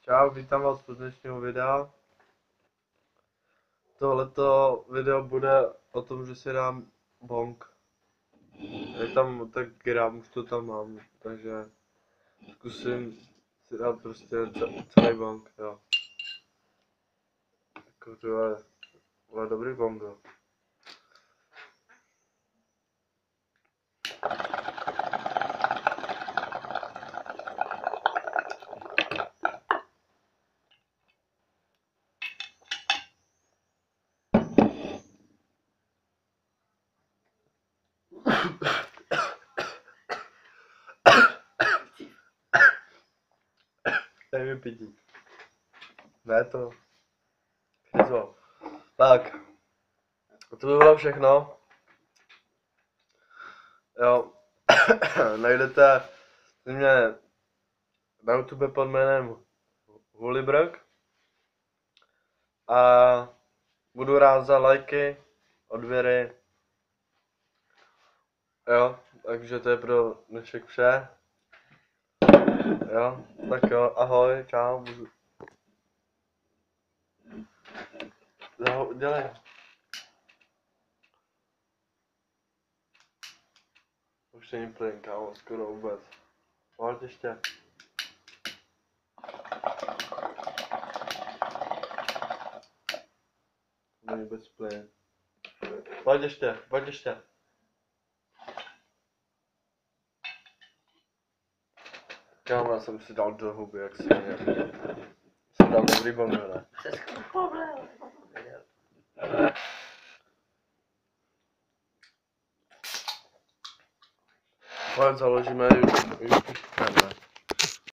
Čau, vítám vás u dnešního videa. Tohleto video bude o tom, že si dám bong. Je tam tak gram, už to tam mám, takže zkusím si dát prostě celý bong, jo. Jako to je dobrý bong, jo. Dej mi pití. Ne to. Chyzo. Tak. To by bylo všechno. Jo. Najdete mě na YouTube pod jménem Hulibrk. A budu rád za lajky, odběry. Jo, takže to je pro dnešek vše. Jo, tak jo, ahoj, čau. Dělej. Už není plyn, kámo, skoro vůbec. Pojď ještě. Není bez plyn. Pojď ještě, pojď ještě. Kámo, já jsem si dal do huby, jak si mě. Jsem dal dobrý bong, ne? Pojď, založíme YouTube.